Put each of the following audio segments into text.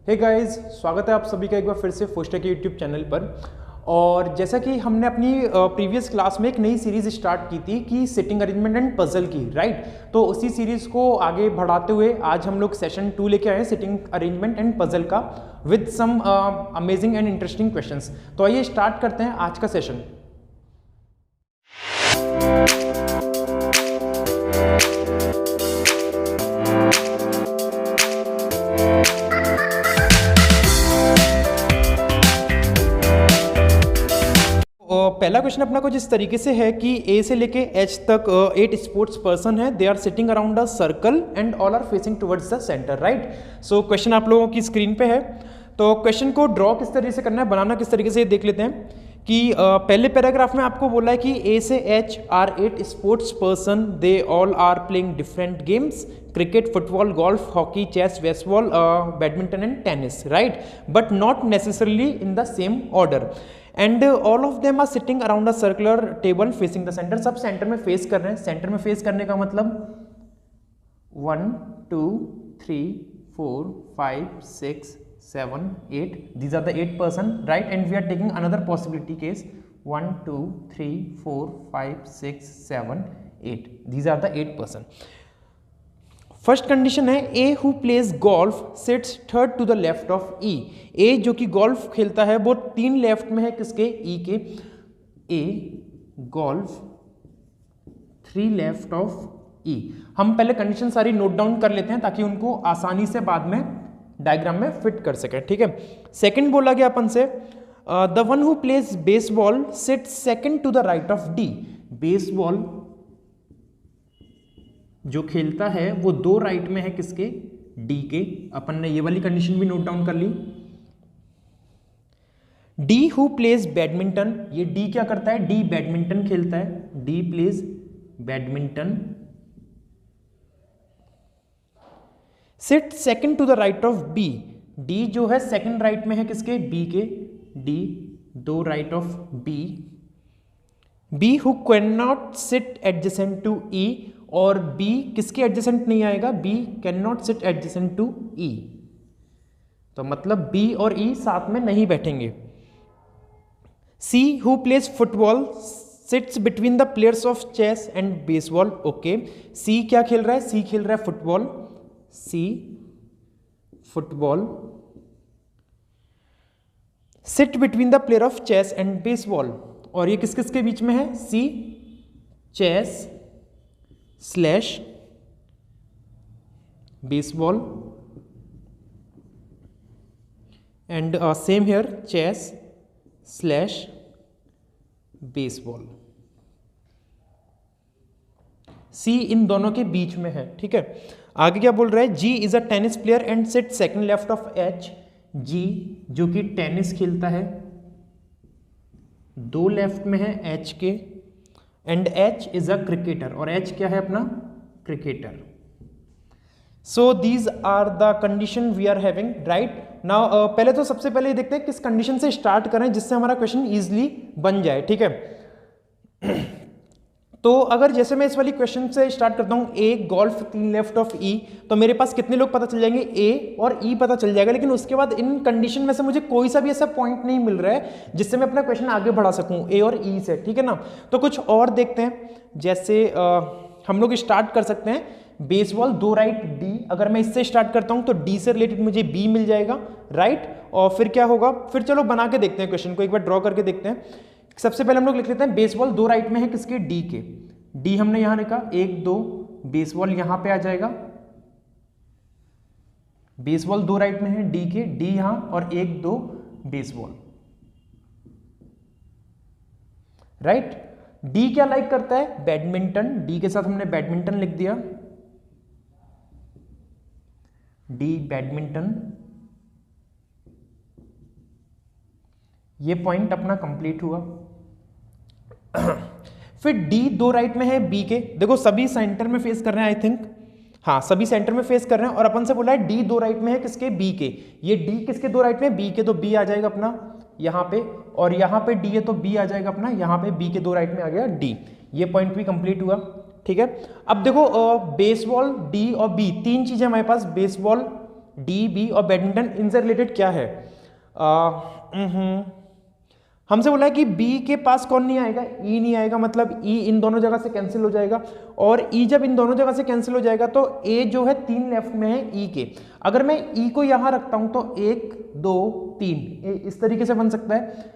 Hey guys, स्वागत है आप सभी का एक बार फिर से फोस्टर के यूट्यूब चैनल पर। और जैसा कि हमने अपनी प्रीवियस क्लास में एक नई सीरीज स्टार्ट की थी कि सिटिंग अरेंजमेंट एंड पजल की, राइट। तो उसी सीरीज को आगे बढ़ाते हुए आज हम लोग सेशन 2 लेके आए हैं, सिटिंग अरेंजमेंट एंड पजल का, with some amazing and interesting questions. तो आइए स्टार्ट करते हैं आज का सेशन। पहला क्वेश्चन अपना कुछ इस तरीके से है कि ए से लेके एच तक 8 स्पोर्ट्स पर्सन है, they are sitting around a circle and all are facing towards the centre, right. So question आप लोगों की स्क्रीन पे है। तो क्वेश्चन को ड्रॉ किस तरीके से करना है, बनाना किस तरीके से, ये देख लेते हैं कि पहले पैराग्राफ में आपको बोला है कि ए से H are 8 sports person, they all are playing different games, cricket, football, golf, hockey, chess, baseball, badminton and tennis, right, but not necessarily in the same order, and all of them are sitting around a circular table facing the centre. सब centre में face कर रहे हैं। Centre में face करने का मतलब 1 2 3 4 5 6 7 8, these are the 8 person, right, and we are taking another possibility case 1 2 3 4 5 6 7 8, these are the 8 person। First condition है A who plays golf sits third to the left of E. A जो कि golf खेलता है वो 3 left में है किसके, E के। ए गोल्फ 3 लेफ्ट ऑफ ई। हम पहले कंडीशन सारी नोट डाउन कर लेते हैं ताकि उनको आसानी से बाद में डायग्राम में फिट कर सके, ठीक है। सेकंड बोला गया अपन से the one who plays baseball sits second to the right of D. Baseball जो खेलता है वो 2 राइट में है किसके, डी के। अपन ने ये वाली कंडीशन भी नोट डाउन कर ली। डी हु प्लेज बैडमिंटन, ये डी क्या करता है, डी बैडमिंटन खेलता है, D plays badminton, sit second to the right of B. D जो है सेकंड राइट में है किसके, बी के। D 2 right of B. B who can not sit adjacent to E, और बी किसके एडजेसेंट नहीं आएगा, B can not sit adjacent to E, तो मतलब बी और ई साथ में नहीं बैठेंगे। C who plays football sits between the players of chess and baseball. Okay, C क्या खेल रहा है, सी खेल रहा है football. C football sit between the player of chess and baseball, और ये किस किस के बीच में है, C chess slash baseball and same here chess slash baseball. C इन दोनों के बीच में है, ठीक है। आगे क्या बोल रहा है, G is a tennis player and sit second left of H. G जो कि टेनिस खेलता है 2 लेफ्ट में है एच के, and H is a cricketer, और एच क्या है अपना, cricketer. So these are the condition we are having, right. Now पहले तो सबसे पहले देखते हैं किस कंडीशन से स्टार्ट करें जिससे हमारा क्वेश्चन इजीली बन जाए, ठीक है। तो अगर जैसे मैं इस वाली क्वेश्चन से स्टार्ट करता हूं, ए गोल्फ 3 लेफ्ट ऑफ ई, तो मेरे पास कितने लोग पता चल जाएंगे, ए और ई पता चल जाएगा। लेकिन उसके बाद इन कंडीशन में से मुझे कोई सा भी ऐसा पॉइंट नहीं मिल रहा है जिससे मैं अपना क्वेश्चन आगे बढ़ा सकूं ए और ई से, ठीक है ना। तो कुछ और देखते हैं, जैसे हम लोग स्टार्ट कर सकते हैं बेसबॉल 2 राइट डी। अगर मैं इससे स्टार्ट करता हूं तो डी से रिलेटेड मुझे बी मिल जाएगा, राइट। और फिर क्या होगा, फिर चलो बना के देखते हैं क्वेश्चन को, एक बार ड्रॉ करके देखते हैं। सबसे पहले हम लोग लिख लेते हैं बेसबॉल 2 राइट में है किसके, डी के। डी हमने यहां लिखा 1 2, बेसबॉल यहां पे आ जाएगा। बेसबॉल 2 राइट में है डी के, डी यहां, और 1 2 बेसबॉल, राइट। डी क्या लाइक करता है, बैडमिंटन। डी के साथ हमने बैडमिंटन लिख दिया, डी बैडमिंटन। ये पॉइंट अपना कंप्लीट हुआ। फिर डी 2 राइट में है बी के। देखो सभी सेंटर में फेस कर रहे हैं, आई थिंक, हाँ सभी सेंटर में फेस कर रहे हैं, और अपन से बोला है डी 2 राइट में है किसके, बी के। ये डी किसके 2 राइट में, बी के, तो बी आ जाएगा अपना यहाँ पे, और यहाँ पे डी है तो बी आ जाएगा अपना यहाँ पे, बी के 2 राइट में आ गया डी। ये पॉइंट भी कंप्लीट हुआ, ठीक है। अब देखो बेसबॉल डी और बी, 3 चीजें हमारे पास, बेसबॉल डी बी और बैडमिंटन, इनसे रिलेटेड क्या है? हमसे बोला है कि B के पास कौन नहीं आएगा, E नहीं आएगा, मतलब E इन दोनों जगह से कैंसिल हो जाएगा, और E जब इन दोनों जगह से कैंसिल हो जाएगा तो A जो है 3 लेफ्ट में है E के। अगर मैं E को यहां रखता हूं तो 1 2 3 इस तरीके से बन सकता है।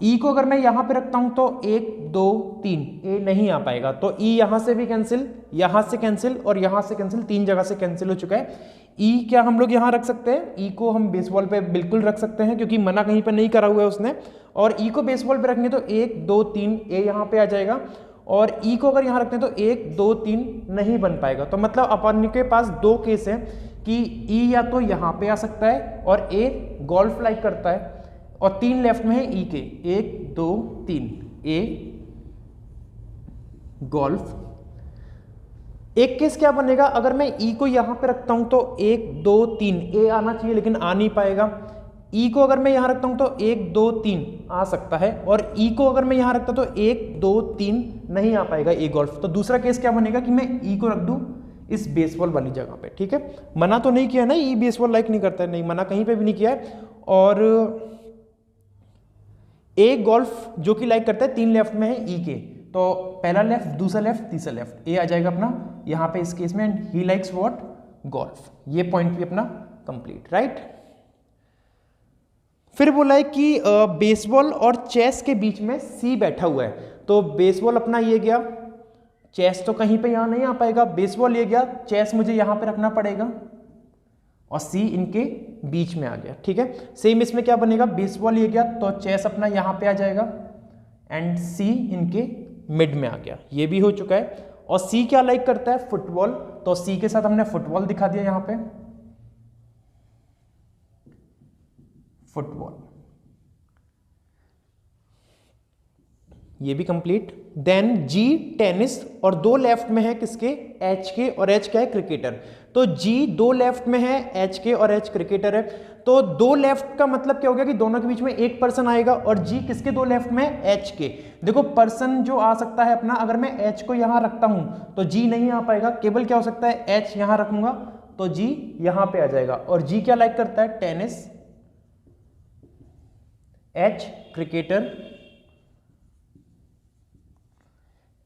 E को अगर मैं यहां पे रखता हूं तो 1 2 3 ए नहीं आ पाएगा, तो E यहां से भी कैंसिल, यहां से कैंसिल और यहां से कैंसिल, 3 जगह से कैंसिल हो चुका है। E क्या हम लोग यहां रख सकते हैं? E को हम बेसबॉल पे बिल्कुल रख सकते हैं क्योंकि मना कहीं पे नहीं करा हुआ है उसने, और E को बेसबॉल पे रखेंगे तो 1 2 3 ए यहां पे आ जाएगा, और E को अगर यहां रखते हैं तो 1 2 3 नहीं बन पाएगा। तो मतलब अपन के पास 2 केस है कि E या तो यहां पे आ सकता है और A गोल्फ लाइक करता है, और 3 लेफ्ट में है E के, 1 2 3 ए गोल्फ। एक केस क्या बनेगा, अगर मैं E को यहां पे रखता हूं तो 1 2 3 ए आना चाहिए लेकिन आ नहीं पाएगा। E को अगर मैं यहां रखता हूं तो 1 2 3 आ सकता है, और E को अगर मैं यहां रखता तो 1 2 3 नहीं आ पाएगा ए गोल्फ। तो दूसरा केस क्या बनेगा कि मैं E को रख दूं इस बेसबॉल वाली जगह पे, ठीक है। मना तो नहीं किया ना, E बेसबॉल लाइक नहीं करता है, नहीं मना कहीं पे भी नहीं किया है, और ए गोल्फ जो कि लाइक करता है 3 लेफ्ट में है E के, तो पहला लेफ्ट, दूसरा लेफ्ट, तीसरा लेफ्ट, ए आ जाएगा अपना यहाँ पे इस केस में, and he likes what, golf. ये पॉइंट भी अपना कंप्लीट, राइट। फिर बोला है कि बेसबॉल और चेस के बीच में सी बैठा हुआ है, तो बेसबॉल अपना ये गया, चेस तो कहीं पे यहाँ नहीं आ पाएगा, बेसबॉल ये गया, चेस मुझे यहाँ पे रखना पड़ेगा, और सी इनके बीच में आ गया, ठीक है। सेम इसमें क्या बनेगा, बेसबॉल ये गया तो चेस अपना यहाँ पे आ जाएगा, एंड सी इनके मिड में आ गया, ये भी हो चुका है। और सी क्या लाइक करता है, फुटबॉल, तो सी के साथ हमने फुटबॉल दिखा दिया यहाँ पे, फुटबॉल, ये भी कंप्लीट। देन जी टेनिस, और 2 लेफ्ट में है किसके, एच के, और एच क्या है, क्रिकेटर। तो जी 2 लेफ्ट में है एच के, और एच क्रिकेटर है, तो 2 लेफ्ट का मतलब क्या हो गया कि दोनों के बीच में एक पर्सन आएगा, और जी किसके 2 लेफ्ट में, एच के। देखो पर्सन जो आ सकता है अपना, अगर मैं एच को यहां रखता हूं तो जी नहीं आ पाएगा, केवल क्या हो सकता है, एच यहां रखूंगा तो जी यहां पे आ जाएगा। और जी क्या लाइक करता है, टेनिस, एच क्रिकेटर,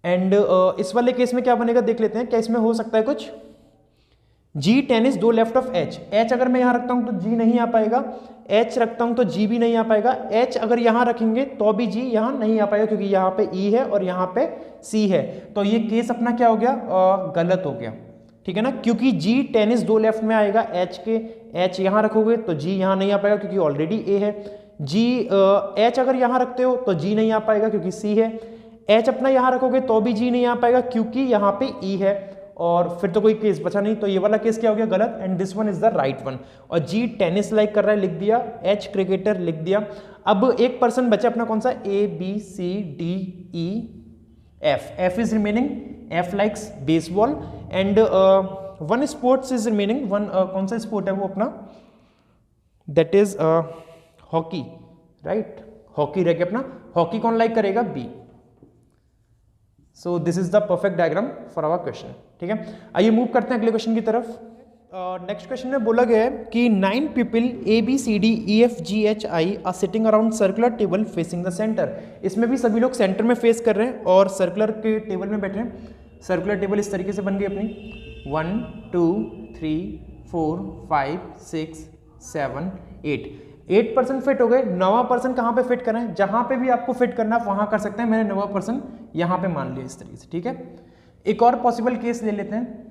एंड इस वाले केस में क्या बनेगा देख लेते हैं, क्या इसमें हो सकता है कुछ। G tennis 2 left of H, H अगर मैं यहां रखता हूं तो जी नहीं आ पाएगा, एच रखता हूं तो जी भी नहीं आ पाएगा, एच अगर यहां रखेंगे तो भी जी यहां नहीं आ पाएगा क्योंकि यहां पे ई है और यहां पे सी है, तो ये केस अपना क्या हो गया, गलत हो गया, ठीक है ना, क्योंकि जी टेनिस 2 लेफ्ट में आएगा एच के, एच यहां रखोगे तो जी यहां नहीं आ पाएगा क्योंकि ऑलरेडी ए है, जी एच अगर यहां रखते हो तो जी नहीं आ पाएगा क्योंकि सी है, एच अपना यहां रखोगे तो भी जी नहीं आ पाएगा क्योंकि यहां पे ई है, और फिर तो कोई केस बचा नहीं, तो ये वाला केस क्या हो गया, गलत, and this one is the right one. और जी टेनिस लाइक कर रहा है लिख दिया, एच क्रिकेटर लिख दिया। अब एक पर्सन बचा अपना कौन सा, A B C D E F, F is remaining, F likes baseball, and one sports is remaining, one कौन सा स्पोर्ट है वो अपना, that is hockey, right, hockey रह गया अपना, हॉकी कौन लाइक करेगा, B. So this is the perfect diagram for our question, ठीक है। आइए मूव करते हैं अगले क्वेश्चन की तरफ। नेक्स्ट क्वेश्चन में बोला गया है कि 9 people A B C D E F G H I are sitting around circular table facing the centre. इसमें भी सभी लोग सेंटर में फेस कर रहे हैं और सर्कुलर के टेबल में बैठे हैं। सर्कुलर टेबल इस तरीके से बन गई अपनी, 1 2 3 4 5 6 7 8 पर्सन फिट हो गए। 9वां पर्सन कहाँ पे फिट करना है, जहां पे भी आपको फिट करना है वहां कर सकते हैं। मैंने 9वां पर्सन यहां पे मान लिया इस तरीके से, ठीक है। एक और पॉसिबल केस ले लेते हैं,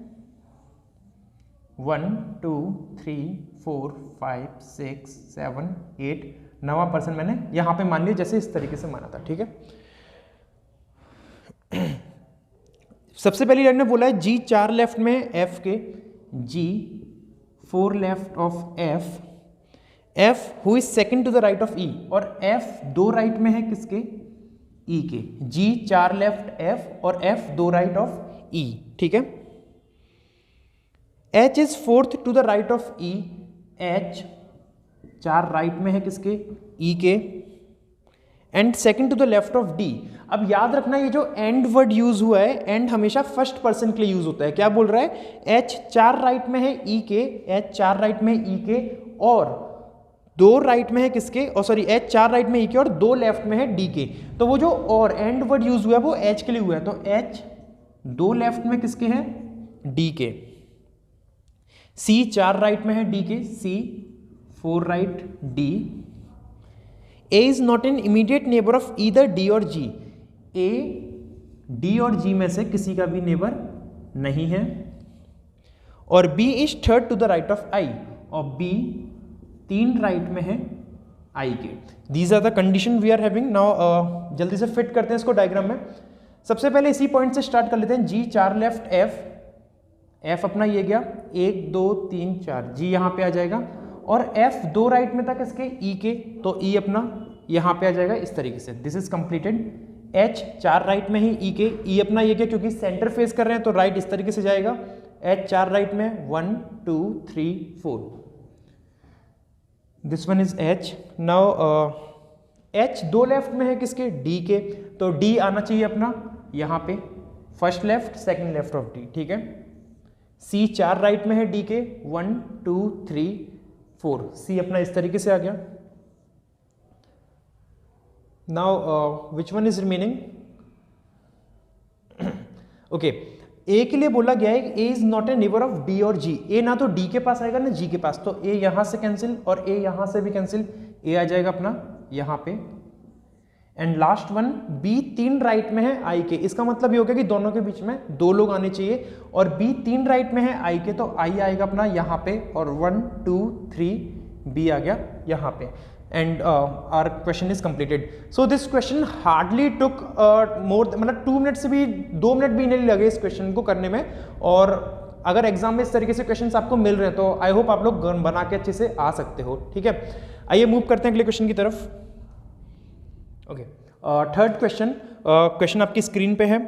1 2 3 4 5 6 7 8, 9वां पर्सन मैंने यहां पे मान लिया जैसे इस तरीके से माना था, ठीक है। सबसे पहली लाइन में बोला है जी 4 लेफ्ट में एफ के, G 4 left of F, F who is second to the right of E, और एफ 2 राइट में है किसके, ई के। जी 4 लेफ्ट एफ और एफ 2 राइट ऑफ ई, ठीक है। H is 4th to the right of E, H 4 right में है किसके, ई के, and second to the left of D. अब याद रखना ये जो एंड वर्ड यूज हुआ है, एंड हमेशा फर्स्ट पर्सन के लिए यूज होता है। क्या बोल रहा है, एच 4 राइट में है ई के, एच 4 राइट में है ई के और 2 राइट में है किसके, और सॉरी एच 4 राइट में ई के और 2 लेफ्ट में है डी के। तो वो जो और एंड वर्ड यूज हुआ है वो एच के लिए हुआ है, तो एच 2 लेफ्ट में किसके हैं, डी के। सी 4 राइट में है डी के, सी 4 right D. A is not an immediate neighbour of either D और जी। ए डी और जी में से किसी का भी नेबर नहीं है। और B is third to the right of I, और बी 3 राइट में है आई के। These are the condition we are having now. जल्दी से फिट करते हैं इसको डायग्राम में। सबसे पहले इसी पॉइंट से स्टार्ट कर लेते हैं। जी 4 लेफ्ट, एफ, एफ अपना ये गया 1 2 3 4, जी यहाँ पे आ जाएगा। और एफ 2 राइट में था किसके, ई के, तो ई अपना यहाँ पे आ जाएगा इस तरीके से। This is completed. H 4 right में ही ई के, ई अपना ये क्या, क्योंकि सेंटर फेस कर रहे हैं तो राइट इस तरीके से जाएगा। एच 4 राइट में 1 2 3 4, this one is H. Now H 2 left में है किसके, डी के, तो डी आना चाहिए अपना यहाँ पे first left second left of D, ठीक है। सी 4 राइट में है डी के, 1 2 3 4, सी अपना इस तरीके से आ गया। Now which one is remaining, okay. A के लिए बोला गया है A is not a neighbour of D और जी। ए ना तो डी के पास आएगा ना जी के पास, तो ए यहां से कैंसिल और ए यहां से भी कैंसिल, ए आ जाएगा अपना यहां पे। And last one B 3 right में है आई के, इसका मतलब ये हो गया कि दोनों के बीच में 2 लोग आने चाहिए, और बी 3 राइट में है आई के, तो आई आएगा अपना यहाँ पे, और 1 2 3 बी आ गया यहाँ पे। And our question is completed. So this question hardly took more, मतलब 2 मिनट से भी 2 मिनट भी नहीं लगे इस क्वेश्चन को करने में। और अगर एग्जाम में इस तरीके से क्वेश्चंस आपको मिल रहे हैं तो आई होप आप लोग बना के अच्छे से आ सकते हो, ठीक है। आइए मूव करते हैं अगले क्वेश्चन की तरफ। ओके, थर्ड क्वेश्चन, क्वेश्चन आपकी स्क्रीन पे है।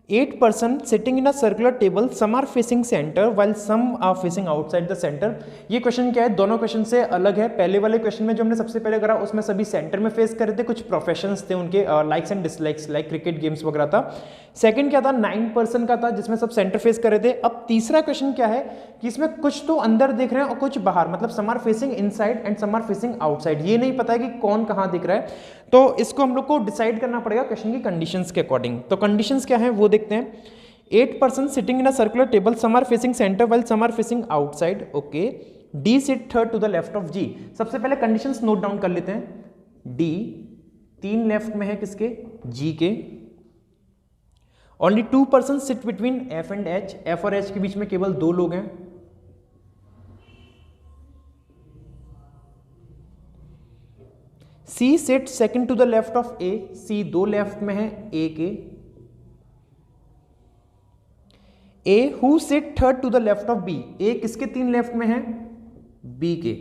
8 person sitting in a circular table, some are facing center while some are facing outside the center। ये क्वेश्चन क्या है, दोनों क्वेश्चन से अलग है। पहले वाले क्वेश्चन में जो हमने सबसे पहले करा उसमें सभी सेंटर में फेस कर रहे थे, कुछ प्रोफेशंस थे उनके, likes and dislikes, like cricket games वगैरह था। सेकंड क्या था, 9 person का था जिसमें सब सेंटर फेस कर रहे थे। अब तीसरा क्वेश्चन क्या है कि इसमें कुछ तो अंदर दिख रहे हैं और कुछ बाहर, मतलब some are facing inside and some are facing outside. ये नहीं पता है कि कौन कहाँ दिख रहा है, तो इसको हम लोग को डिसाइड करना पड़ेगा क्वेश्चन की कंडीशंस के अकॉर्डिंग। तो कंडीशंस क्या है वो देखते हैं। 8 person sitting in a circular table, some are facing center while some are facing outside, okay। D sit third to the left of G। सबसे पहले कंडीशंस नोट डाउन कर लेते हैं। D 3 लेफ्ट में है किसके, G के। Only 2 persons sit between F and H। F और H के बीच में केवल 2 लोग हैं। C sit second to the left of A। C 2 left में है A के। A who sit third to the left of B। A किसके 3 लेफ्ट में है, B के।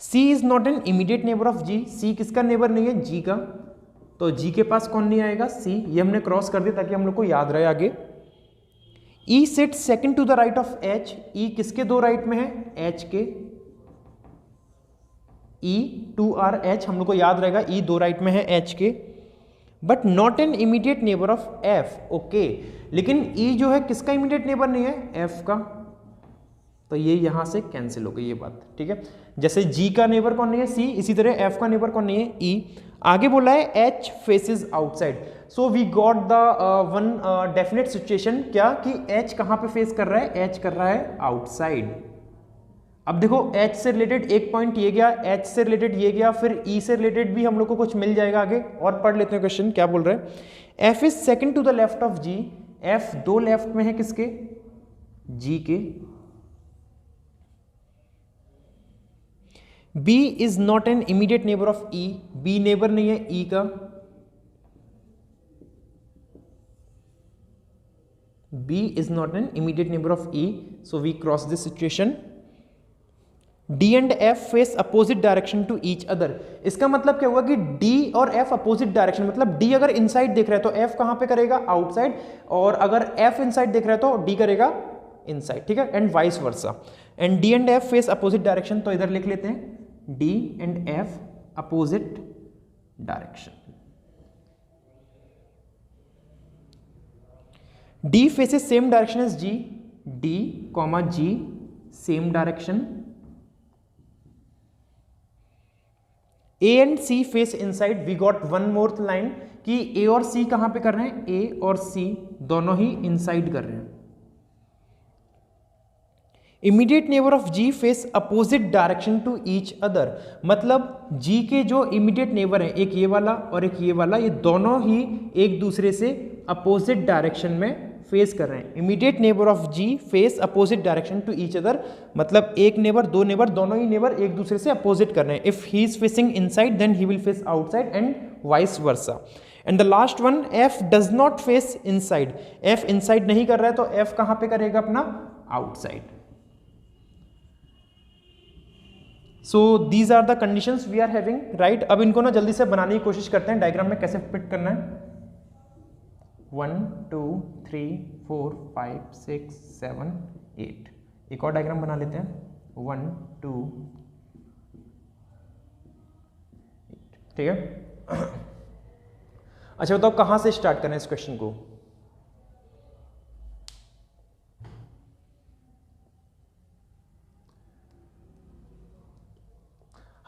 C is not an immediate neighbor of G। C किसका neighbour नहीं है, G का, तो G के पास कौन नहीं आएगा, C। ये हमने क्रॉस कर दिया ताकि हम लोग को याद रहे आगे। E sits second to the right of H। E किसके 2 राइट में है, H के। E 2R H हम लोग को याद रहेगा, E 2 राइट में है H के। But not an immediate neighbour of F, okay. लेकिन ई जो है किसका इमीडिएट नेबर नहीं है, एफ का, तो ये यहां से कैंसिल हो गई ये बात, ठीक है। जैसे जी का नेबर कौन नहीं है, सी, इसी तरह एफ का नेबर कौन नहीं है, ई। आगे बोला है H faces outside. So we got the one definite situation, क्या कि एच कहां पे फेस कर रहा है, एच कर रहा है आउटसाइड। अब देखो H से रिलेटेड एक पॉइंट ये गया, H से रिलेटेड ये गया, फिर E से रिलेटेड भी हम लोग को कुछ मिल जाएगा आगे। और पढ़ लेते हैं क्वेश्चन क्या बोल रहे हैं। F is second to the left of G। F 2 left में है किसके, G के। B is not an immediate neighbour of E। B neighbour नहीं है E का। B is not an immediate neighbour of E, so we cross this situation. D and F face opposite direction to each other. इसका मतलब क्या हुआ कि D और F opposite direction, मतलब D अगर इनसाइड देख रहा है तो F कहां पे करेगा, आउटसाइड, और अगर F इनसाइड देख रहा है तो D करेगा इनसाइड, ठीक है, and vice versa. And D and F face opposite direction, तो इधर लिख लेते हैं D and F opposite direction. D faces same direction as G. D, G same direction. A and C face inside. We got one more line कि A और C कहाँ पे कर रहे हैं? A और C दोनों ही inside कर रहे हैं. Immediate neighbor of G face opposite direction to each other. मतलब G के जो immediate neighbor हैं, एक ये वाला और एक ये वाला, ये दोनों ही एक दूसरे से opposite direction में फेस कर रहे हैं. Immediate neighbour of G face opposite direction to each other. मतलब एक नेबर, दो नेबर, दोनों ही नेबर एक दूसरे से अपोजिट कर रहे हैं. If he is facing inside then he will face outside and vice versa. And the last one, F does not face inside. F inside नहीं कर रहा है तो एफ कहां पे करेगा अपना? Outside. So these are the conditions we are having, right. अब इनको ना जल्दी से बनाने की कोशिश करते हैं. डायग्राम में कैसे फिट करना है. 1 2 3 4 5 6 7 8. एक और डायग्राम बना लेते हैं. 1 2 8. ठीक है. अच्छा बताओ कहां से स्टार्ट करें इस क्वेश्चन को.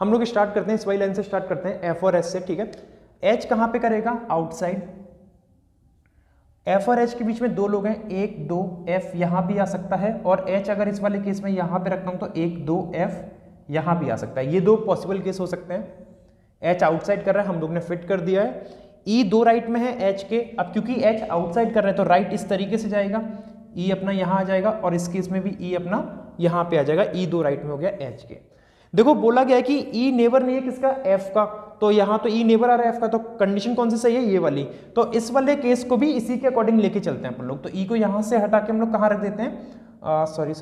हम लोग स्टार्ट करते हैं इस वाली लाइन से स्टार्ट करते हैं, एफ और एस से. ठीक है. एच कहां पे करेगा? आउटसाइड. एफ और एच के बीच में दो लोग हैं, 1 2 एफ यहां भी आ सकता है, और एच अगर इस वाले केस में यहां पे रखता हूं तो 1 2 एफ यहां भी आ सकता है. ये दो पॉसिबल केस हो सकते हैं. एच आउटसाइड कर रहा है, हम लोग ने फिट कर दिया है. ई दो राइट में है एच के. अब क्योंकि एच आउटसाइड कर रहे हैं तो राइट इस तरीके से जाएगा, ई अपना यहां आ जाएगा, और इस केस में भी ई अपना यहां पे आ जाएगा. ई दो राइट में हो गया एच के. देखो बोला गया है कि ई नेबर नहीं है किसका? एफ का. तो यहां तो ई नेबर आ रहा है एफ का, तो कंडीशन कौन सी सही है? ये वाली. तो इस वाले केस को भी इसी के अकॉर्डिंग लेके चलते हैं अपन लोग. तो ई को यहां से हटा के हम लोग कहां रख देते हैं? सॉरी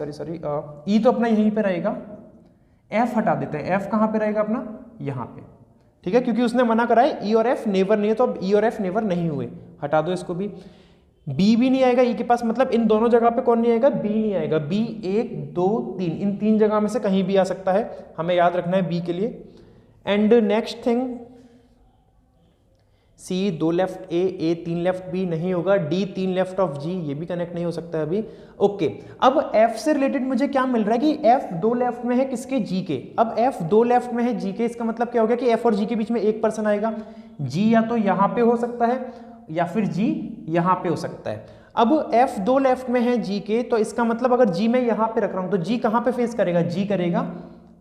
ई तो अपना यहीं पे रहेगा. एफ हटा देते हैं. एफ कहां पे रहेगा अपना? यहां पे. ठीक है, क्योंकि उसने मना करा है ई और एफ नेबर नहीं है, तो अब ई और एफ नेबर नहीं हुए. हटा दो इसको भी. बी भी नहीं आएगा ई के पास, मतलब इन दोनों जगह पे कौन नहीं आएगा? बी नहीं आएगा. बी 1 2 3 इन तीन जगह में से कहीं भी आ सकता है, हमें याद रखना है बी के लिए. And next thing, C 2 left A 3 left B नहीं होगा. डी 3 लेफ्ट ऑफ जी, ये भी कनेक्ट नहीं हो सकता है अभी. ओके. अब एफ से रिलेटेड मुझे क्या मिल रहा है कि एफ 2 लेफ्ट में है किसके? जी के. अब एफ 2 लेफ्ट में है जी के, इसका मतलब क्या हो गया कि एफ और जी के बीच में एक पर्सन आएगा. जी या तो यहां पे हो सकता है या फिर जी यहां पे हो सकता है. अब एफ 2 लेफ्ट में है जी के, तो इसका मतलब अगर जी मैं यहां पे रख रहा हूं तो जी कहां पे फेस करेगा? जी करेगा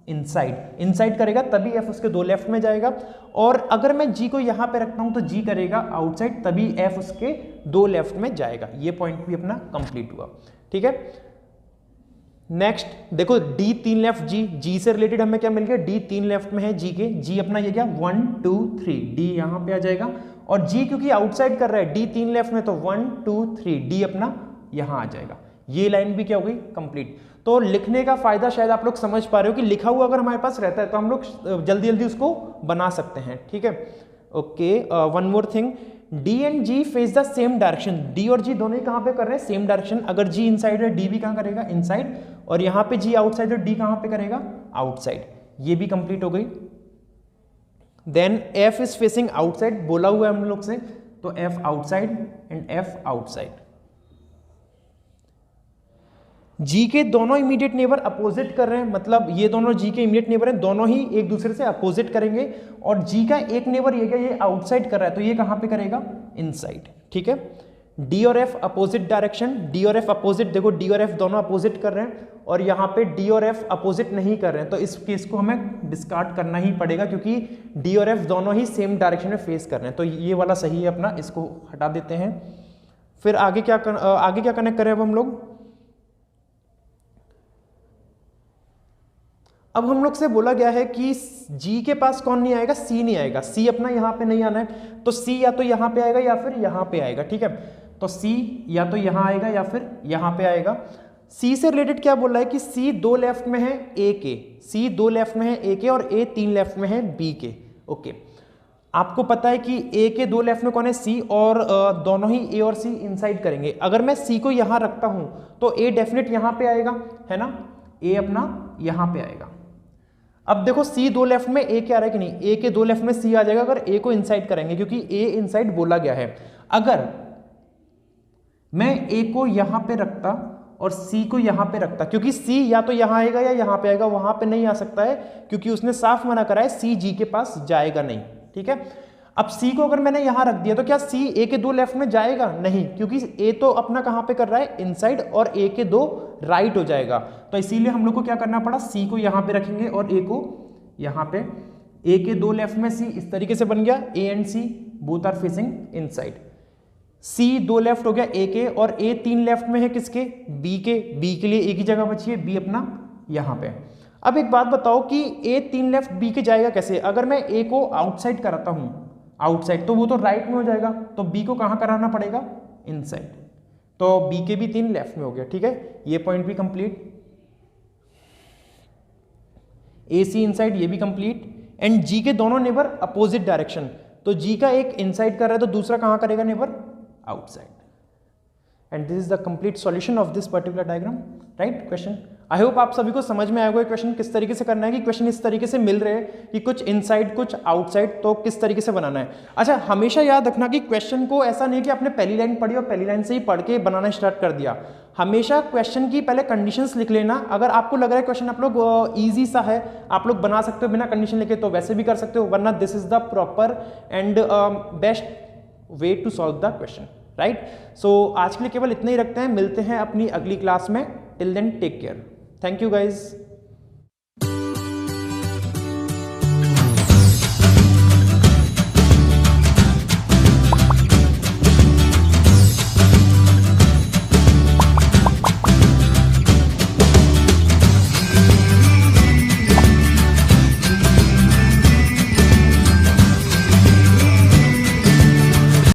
इनसाइड. इनसाइड करेगा तभी एफ उसके 2 लेफ्ट में जाएगा. और अगर मैं जी को यहां पे रखता हूं तो जी करेगा आउटसाइड, तभी एफ उसके 2 लेफ्ट में जाएगा. ये पॉइंट भी अपना कंप्लीट हुआ. ठीक है. नेक्स्ट देखो, डी 3 लेफ्ट जी. जी से रिलेटेड हमें क्या मिल गया? डी 3 लेफ्ट में है जी के. जी अपना ये क्या? 1 2 3. डी यहां पे आ जाएगा, और जी क्योंकि आउटसाइड कर रहा है, डी 3 लेफ्ट में, तो 1 2 3 डी अपना यहां आ जाएगा. ये लाइन भी क्या हो गई? कंप्लीट. तो लिखने का फायदा शायद आप लोग समझ पा रहे हो कि लिखा हुआ अगर हमारे पास रहता है तो हम लोग जल्दी जल्दी उसको बना सकते हैं. ठीक है. Okay. One more thing, D and G face the same direction. D और जी दोनों ही कहां पे कर रहे हैं? Same direction. अगर जी इनसाइड है डी भी कहां करेगा? इनसाइड. और यहां पे जी आउटसाइड है, डी कहां पे करेगा? आउटसाइड. ये भी कंप्लीट हो गई. Then F is facing outside, बोला हुआ है हम लोग से, तो F outside and F outside. G के दोनों इमीडिएट नेबर अपोजिट कर रहे हैं, मतलब ये दोनों जी के इमीडिएट नेबर हैं, दोनों ही एक दूसरे से अपोजिट करेंगे. और जी का एक नेबर ये आउटसाइड कर रहा है, तो ये कहां पे करेगा? इनसाइड. ठीक है. डी और एफ अपोजिट डायरेक्शन. डी और एफ अपोजिट. देखो डी और एफ दोनों अपोजिट कर रहे हैं, और यहाँ पे डी और एफ अपोजिट नहीं कर रहे हैं, तो इस केस को हमें डिस्कार्ड करना ही पड़ेगा, क्योंकि डी और एफ दोनों ही सेम डायरेक्शन में फेस कर रहे हैं. तो ये वाला सही है अपना, इसको हटा देते हैं. फिर आगे क्या कनेक्ट करें अब हम लोग? अब हम लोग से बोला गया है कि जी के पास कौन नहीं आएगा? सी नहीं आएगा. सी अपना यहां पे नहीं आना है, तो सी या तो यहां पे आएगा या फिर यहां पे आएगा. ठीक है. तो सी या तो यहां आएगा या फिर यहां पे आएगा. सी से रिलेटेड क्या बोल रहा है कि सी 2 लेफ्ट में है ए के. सी 2 लेफ्ट में है ए के, और ए 3 लेफ्ट में है बी के. ओके. आपको पता है कि ए के 2 लेफ्ट में कौन है? सी. और दोनों ही ए और सी इनसाइड करेंगे. अगर मैं सी को यहां रखता हूं तो ए डेफिनेट यहां पे आएगा, है ना? ए अपना यहां पे आएगा. अब देखो सी दो लेफ्ट में ए क्या आ रहा है कि नहीं, ए के दो लेफ्ट में सी आ जाएगा अगर ए को इनसाइड करेंगे, क्योंकि ए इनसाइड बोला गया है। अगर मैं ए को यहां पे रखता और सी को यहां पे रखता, क्योंकि सी या तो यहां आएगा या यहां पे आएगा, वहां पे नहीं आ सकता है क्योंकि उसने साफ मना करा है सी जी के पास जाएगा नहीं, ठीक है। अब सी को अगर मैंने यहां रख दिया तो क्या सी ए के दो लेफ्ट में जाएगा? नहीं, क्योंकि ए तो अपना कहां पे कर रहा है, इनसाइड, और ए के दो राइट हो जाएगा। तो इसीलिए हम लोग को क्या करना पड़ा, सी को यहां पे रखेंगे और ए को यहां पे। ए के दो लेफ्ट में सी इस तरीके से बन गया, A and C both are facing inside. C दो लेफ्ट हो गया ए के, और ए तीन लेफ्ट में है किसके, बी के। बी के लिए एक ही जगह बची है, बी अपना यहां पे। अब एक बात बताओ कि ए तीन लेफ्ट बी के जाएगा कैसे? अगर मैं ए को आउटसाइड कराता हूं, आउटसाइड, तो वो तो राइट में हो जाएगा, तो बी को कहां कराना पड़ेगा, इनसाइड। तो बी के भी तीन लेफ्ट में हो गया, ठीक है, ये पॉइंट भी कंप्लीट। ए सी इनसाइड, ये भी कंप्लीट। एंड जी के दोनों नेबर अपोजिट डायरेक्शन, तो जी का एक इनसाइड कर रहा है तो दूसरा कहां करेगा neighbour, outside. And this is the complete solution of this particular diagram, right? Question. I hope आप सभी को समझ में आएगा क्वेश्चन किस तरीके से करना है, कि क्वेश्चन इस तरीके से मिल रहे हैं कि कुछ इनसाइड कुछ आउटसाइड, तो किस तरीके से बनाना है। अच्छा, हमेशा याद रखना कि क्वेश्चन को ऐसा नहीं कि आपने पहली लाइन पढ़ी और पहली लाइन से ही पढ़ के बनाना स्टार्ट कर दिया। हमेशा क्वेश्चन की पहले कंडीशंस लिख लेना। अगर आपको लग रहा है क्वेश्चन आप लोग ईजी सा है, आप लोग बना सकते हो बिना कंडीशन लिखे, तो वैसे भी कर सकते हो, वरना this is the proper and best way to solve the question, right. So आज के लिए केवल इतना ही रखते हैं, मिलते हैं अपनी अगली क्लास में। Till then take care, thank you guys.